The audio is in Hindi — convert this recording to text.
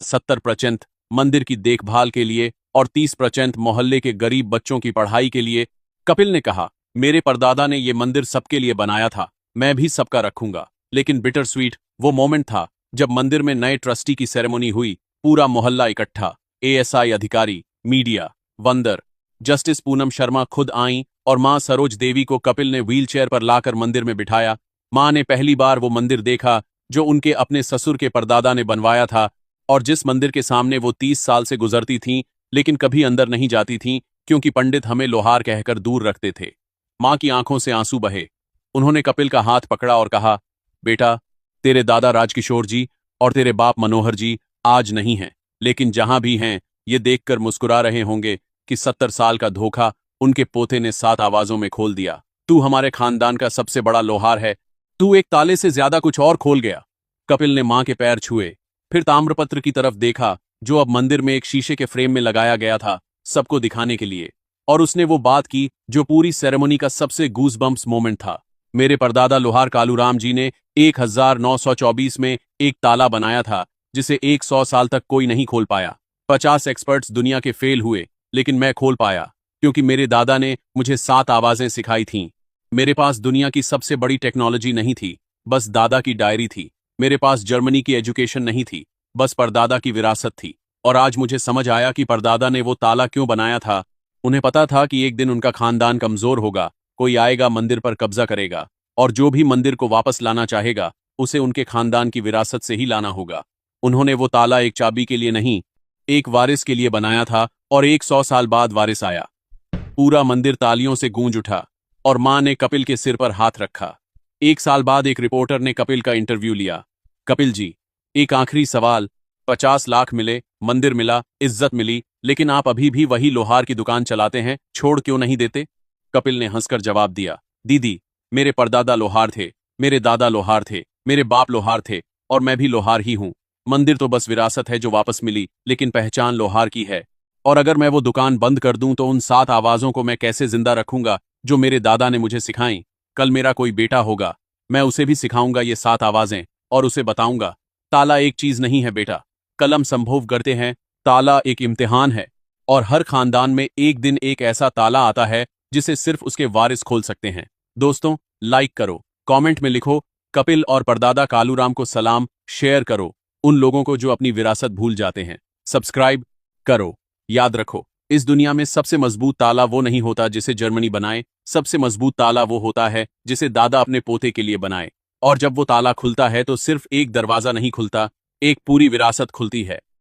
70% मंदिर की देखभाल के लिए और 30% मोहल्ले के गरीब बच्चों की पढ़ाई के लिए। कपिल ने कहा, मेरे परदादा ने ये मंदिर सबके लिए बनाया था, मैं भी सबका रखूंगा। लेकिन बिटर स्वीट वो मोमेंट था जब मंदिर में नए ट्रस्टी की सेरेमनी हुई। पूरा मोहल्ला इकट्ठा, एएसआई अधिकारी, मीडिया, वंदर, जस्टिस पूनम शर्मा खुद आईं और मां सरोज देवी को कपिल ने व्हीलचेयर पर लाकर मंदिर में बिठाया। मां ने पहली बार वो मंदिर देखा जो उनके अपने ससुर के परदादा ने बनवाया था और जिस मंदिर के सामने वो 30 साल से गुजरती थीं, लेकिन कभी अंदर नहीं जाती थीं क्योंकि पंडित हमें लोहार कहकर दूर रखते थे। मां की आंखों से आंसू बहे। उन्होंने कपिल का हाथ पकड़ा और कहा, बेटा, तेरे दादा राजकिशोर जी और तेरे बाप मनोहर जी आज नहीं हैं, लेकिन जहां भी हैं ये देखकर मुस्कुरा रहे होंगे कि 70 साल का धोखा उनके पोते ने 7 आवाजों में खोल दिया। तू हमारे खानदान का सबसे बड़ा लोहार है, तू एक ताले से ज्यादा कुछ और खोल गया। कपिल ने मां के पैर छुए, फिर ताम्रपत्र की तरफ देखा जो अब मंदिर में एक शीशे के फ्रेम में लगाया गया था, सबको दिखाने के लिए। और उसने वो बात की जो पूरी सेरेमनी का सबसे गूज़बम्प्स मोमेंट था। मेरे परदादा लोहार कालूराम जी ने 1924 में एक ताला बनाया था जिसे 100 साल तक कोई नहीं खोल पाया। 50 एक्सपर्ट्स दुनिया के फेल हुए, लेकिन मैं खोल पाया क्योंकि मेरे दादा ने मुझे 7 आवाजें सिखाई थीं। मेरे पास दुनिया की सबसे बड़ी टेक्नोलॉजी नहीं थी, बस दादा की डायरी थी। मेरे पास जर्मनी की एजुकेशन नहीं थी, बस परदादा की विरासत थी। और आज मुझे समझ आया कि परदादा ने वो ताला क्यों बनाया था। उन्हें पता था कि एक दिन उनका खानदान कमजोर होगा, कोई आएगा मंदिर पर कब्जा करेगा, और जो भी मंदिर को वापस लाना चाहेगा उसे उनके खानदान की विरासत से ही लाना होगा। उन्होंने वो ताला एक चाबी के लिए नहीं, एक वारिस के लिए बनाया था, और 100 साल बाद वारिस आया। पूरा मंदिर तालियों से गूंज उठा और मां ने कपिल के सिर पर हाथ रखा। 1 साल बाद एक रिपोर्टर ने कपिल का इंटरव्यू लिया। कपिल जी, एक आखिरी सवाल, 50 लाख मिले, मंदिर मिला, इज्जत मिली, लेकिन आप अभी भी वही लोहार की दुकान चलाते हैं, छोड़ क्यों नहीं देते? कपिल ने हंसकर जवाब दिया, दीदी, मेरे परदादा लोहार थे, मेरे दादा लोहार थे, मेरे बाप लोहार थे, और मैं भी लोहार ही हूं। मंदिर तो बस विरासत है जो वापस मिली, लेकिन पहचान लोहार की है। और अगर मैं वो दुकान बंद कर दूं तो उन 7 आवाजों को मैं कैसे जिंदा रखूंगा जो मेरे दादा ने मुझे सिखाई? कल मेरा कोई बेटा होगा, मैं उसे भी सिखाऊंगा ये 7 आवाजें, और उसे बताऊंगा, ताला एक चीज नहीं है बेटा, कलम संभोग करते हैं, ताला एक इम्तिहान है। और हर खानदान में एक दिन एक ऐसा ताला आता है जिसे सिर्फ उसके वारिस खोल सकते हैं। दोस्तों, लाइक करो, कमेंट में लिखो, कपिल और परदादा कालूराम को सलाम, शेयर करो उन लोगों को जो अपनी विरासत भूल जाते हैं, सब्सक्राइब करो। याद रखो, इस दुनिया में सबसे मजबूत ताला वो नहीं होता जिसे जर्मनी बनाए, सबसे मजबूत ताला वो होता है जिसे दादा अपने पोते के लिए बनाए। और जब वो ताला खुलता है तो सिर्फ एक दरवाजा नहीं खुलता, एक पूरी विरासत खुलती है।